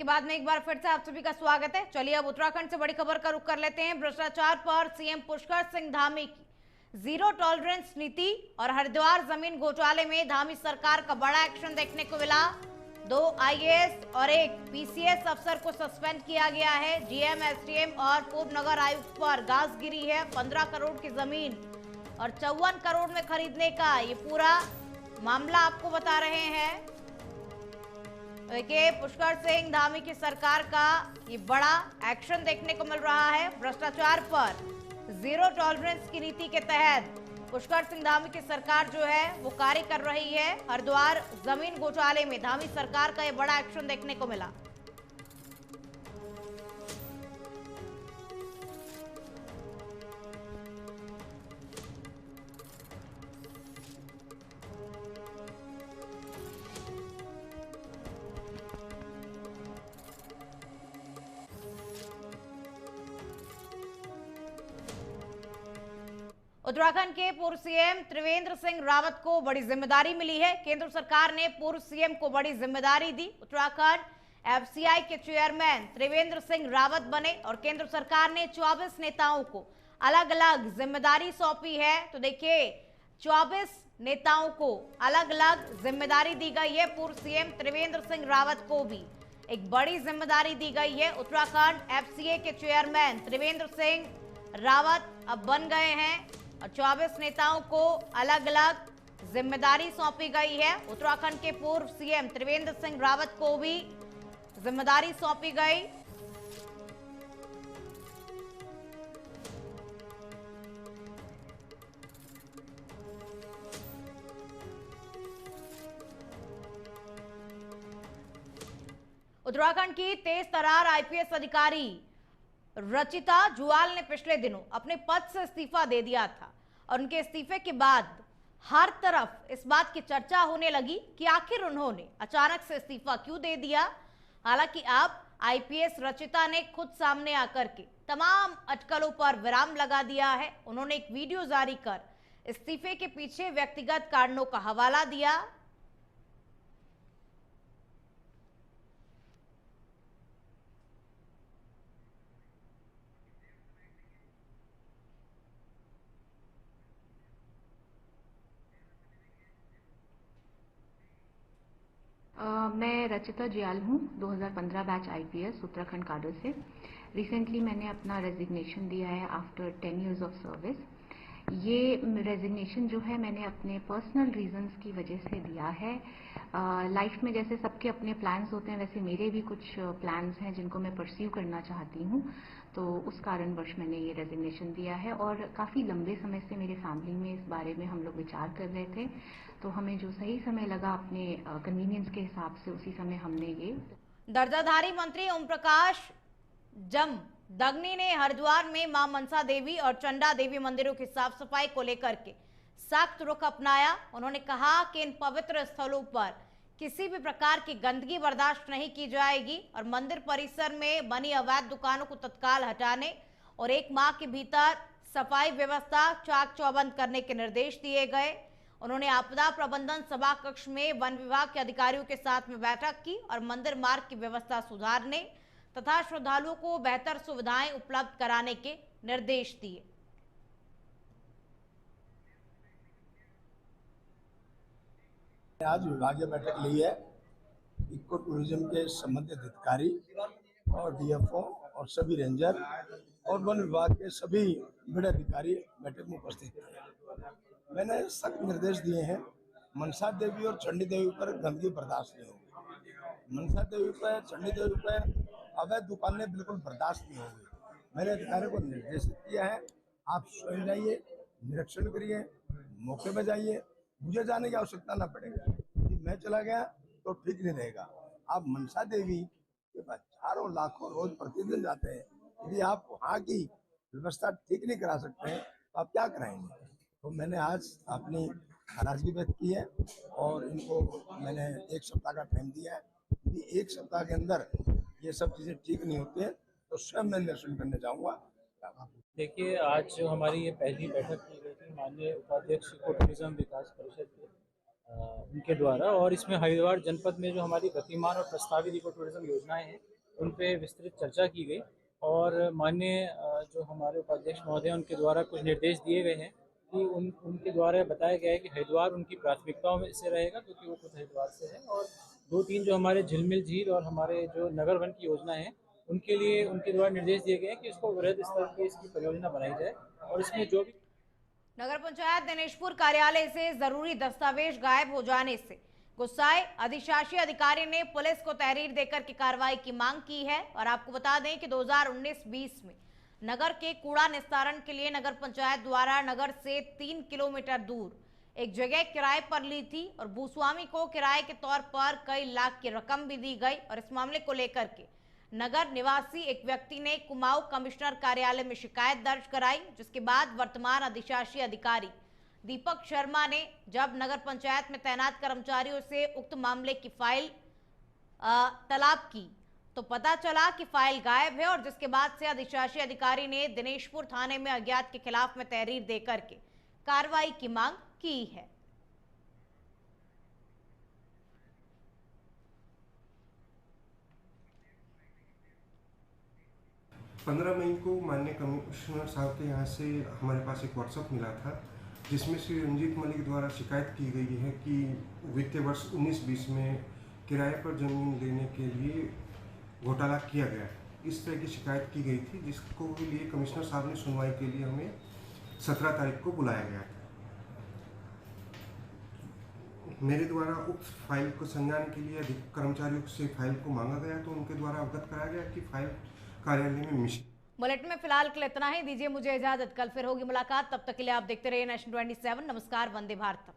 के बाद में एक बार फिर से आप सभी का स्वागत है। चलिए अब उत्तराखंड से बड़ी खबर का रुख कर लेते हैं। भ्रष्टाचार पर सीएम पुष्कर सिंह धामी की जीरो टॉलरेंस नीति और हरिद्वार जमीन घोटाले में धामी सरकार का बड़ा एक्शन देखने को मिला। 2 आईएएस और एक पीसीएस अफसर को सस्पेंड किया गया है। जीएम, एसडीएम और पूर्व नगर आयुक्त पर गाज गिरी है। 15 करोड़ की जमीन और 54 करोड़ में खरीदने का ये पूरा मामला आपको बता रहे हैं। देखिए, पुष्कर सिंह धामी की सरकार का ये बड़ा एक्शन देखने को मिल रहा है। भ्रष्टाचार पर जीरो टॉलरेंस की नीति के तहत पुष्कर सिंह धामी की सरकार जो है वो कार्य कर रही है। हरिद्वार जमीन घोटाले में धामी सरकार का ये बड़ा एक्शन देखने को मिला। उत्तराखंड के पूर्व सीएम त्रिवेंद्र सिंह रावत को बड़ी जिम्मेदारी मिली है। केंद्र सरकार ने पूर्व सीएम को बड़ी जिम्मेदारी दी। उत्तराखंड एफसीआई के चेयरमैन त्रिवेंद्र सिंह रावत बने और केंद्र सरकार ने 24 नेताओं को अलग अलग जिम्मेदारी सौंपी है। तो देखिए, 24 नेताओं को अलग अलग जिम्मेदारी दी गई है। पूर्व सीएम त्रिवेंद्र सिंह रावत को भी एक बड़ी जिम्मेदारी दी गई है। उत्तराखंड एफसीआई के चेयरमैन त्रिवेंद्र सिंह रावत अब बन गए हैं और 24 नेताओं को अलग अलग जिम्मेदारी सौंपी गई है। उत्तराखंड के पूर्व सीएम त्रिवेंद्र सिंह रावत को भी जिम्मेदारी सौंपी गई। उत्तराखंड की तेज तर्रार आईपीएस अधिकारी रचिता जुआल ने पिछले दिनों अपने पद से इस्तीफा दे दिया था और उनके इस्तीफे के बाद हर तरफ इस बात की चर्चा होने लगी कि आखिर उन्होंने अचानक से इस्तीफा क्यों दे दिया। हालांकि अब आईपीएस रचिता ने खुद सामने आकर के तमाम अटकलों पर विराम लगा दिया है। उन्होंने एक वीडियो जारी कर इस्तीफे के पीछे व्यक्तिगत कारणों का हवाला दिया। मैं रचिता जियाल हूँ, 2015 बैच आईपीएस उत्तराखंड काडर से। रिसेंटली मैंने अपना रेजिग्नेशन दिया है आफ्टर 10 इयर्स ऑफ सर्विस। ये रेजिग्नेशन जो है मैंने अपने पर्सनल रीजंस की वजह से दिया है। लाइफ में जैसे सबके अपने प्लान्स होते हैं, वैसे मेरे भी कुछ प्लान्स हैं जिनको मैं परस्यू करना चाहती हूँ। तो उस कारणवश मैंने ये रेजिग्नेशन दिया है और काफ़ी लंबे समय से मेरे फैमिली में इस बारे में हम लोग विचार कर रहे थे। तो हमें जो सही समय लगा अपने कन्वीनियंस के हिसाब से, उसी समय हमने ये। दर्जाधारी मंत्री ओम प्रकाश जमदग्नि ने हरिद्वार में मां मनसा देवी और चंडा देवी मंदिरों की साफ सफाई को लेकर के सख्त रुख अपनाया। उन्होंने कहा कि इन पवित्र स्थलों पर किसी भी प्रकार की गंदगी बर्दाश्त नहीं की जाएगी और मंदिर परिसर में बनी अवैध दुकानों को तत्काल हटाने और 1 माह के भीतर सफाई व्यवस्था चाक चौबंद करने के निर्देश दिए गए। उन्होंने आपदा प्रबंधन सभा कक्ष में वन विभाग के अधिकारियों के साथ में बैठक की और मंदिर मार्ग की व्यवस्था सुधारने तथा श्रद्धालुओं को बेहतर सुविधाएं उपलब्ध कराने के निर्देश दिए। आज विभागीय बैठक ली है। इको टूरिज्म के संबंधित अधिकारी और डीएफओ और सभी रेंजर और वन विभाग के सभी बड़े अधिकारी बैठक में उपस्थित थे। मैंने सख्त निर्देश दिए हैं, मनसा देवी और चंडी देवी पर गंदगी बर्दाश्त नहीं होगी। मनसा देवी पर, चंडी देवी पर अवैध दुकानें बिल्कुल बर्दाश्त नहीं होगी। मैंने अधिकारियों को निर्देशित किया है, आप स्वयं जाइए, निरीक्षण करिए, मौके पर जाइए। मुझे जाने की आवश्यकता ना पड़ेगा कि मैं चला गया तो ठीक नहीं रहेगा। आप मनसा देवी के पास हजारों लाखों रोज प्रतिदिन जाते हैं। यदि आप वहाँ की व्यवस्था ठीक नहीं करा सकते हैं तो आप क्या कराएंगे। तो मैंने आज अपनी नाराजगी व्यक्त की है और इनको मैंने 1 सप्ताह का टाइम दिया है। यदि 1 सप्ताह के अंदर ये सब चीज़ें ठीक नहीं होती हैं तो स्वयं मैं निरीक्षण करने जाऊँगा। देखिए, आज जो हमारी ये पहली बैठक की गई थी माननीय उपाध्यक्ष इको टूरिज्म विकास परिषद के उनके द्वारा। और इसमें हरिद्वार जनपद में जो हमारी गतिमान और प्रस्तावित इको टूरिज्म योजनाएं हैं उन पे विस्तृत चर्चा की गई और माननीय जो हमारे उपाध्यक्ष महोदय हैं उनके द्वारा कुछ निर्देश दिए गए हैं कि उनके द्वारा बताया गया है कि हरिद्वार उनकी प्राथमिकताओं में से रहेगा क्योंकि वो खुद हरिद्वार से है। और 2-3 जो हमारे झिलमिल झील और हमारे जो नगर वन की योजना है उनके लिए उनके द्वारा निर्देश दिए गए हैं कि इसको वृहद स्तर की इसकी परियोजना बनाई जाए और इसमें जो भी नगर पंचायत दिनेशपुर कार्यालय से जरूरी दस्तावेज गायब हो जाने से गुस्साए अधिशासी अधिकारी ने पुलिस को तहरीर देकर की कार्रवाई की मांग की है। और आपको बता दें कि 2019-20 में नगर के कूड़ा निस्तारण के लिए नगर पंचायत द्वारा नगर से 3 किलोमीटर दूर एक जगह किराए पर ली थी और भूस्वामी को किराए के तौर पर कई लाख की रकम भी दी गई। और इस मामले को लेकर के नगर निवासी एक व्यक्ति ने कुमाऊं कमिश्नर कार्यालय में शिकायत दर्ज कराई, जिसके बाद वर्तमान अधिशासी अधिकारी दीपक शर्मा ने जब नगर पंचायत में तैनात कर्मचारियों से उक्त मामले की फाइल तलाब की तो पता चला कि फाइल गायब है। और जिसके बाद से अधिशासी अधिकारी ने दिनेशपुर थाने में अज्ञात के खिलाफ में तहरीर देकर के कार्रवाई की मांग की है। 15 मई को माननीय कमिश्नर साहब के यहाँ से हमारे पास एक व्हाट्सएप मिला था जिसमें श्री रंजीत मलिक द्वारा शिकायत की गई है कि वित्तीय वर्ष 19-20 में किराए पर जमीन लेने के लिए घोटाला किया गया। इस तरह की शिकायत की गई थी जिसको लिए कमिश्नर साहब ने सुनवाई के लिए हमें 17 तारीख को बुलाया गया था। मेरे द्वारा उक्त फाइल को संज्ञान के लिए कर्मचारियों से फाइल को मांगा गया तो उनके द्वारा अवगत कराया गया कि फाइल कार्यालय में मिशी। बुलेटिन में फिलहाल के लिए इतना ही। दीजिए मुझे इजाजत, कल फिर होगी मुलाकात। तब तक के लिए आप देखते रहिए नेशन 27। नमस्कार, वंदे भारत।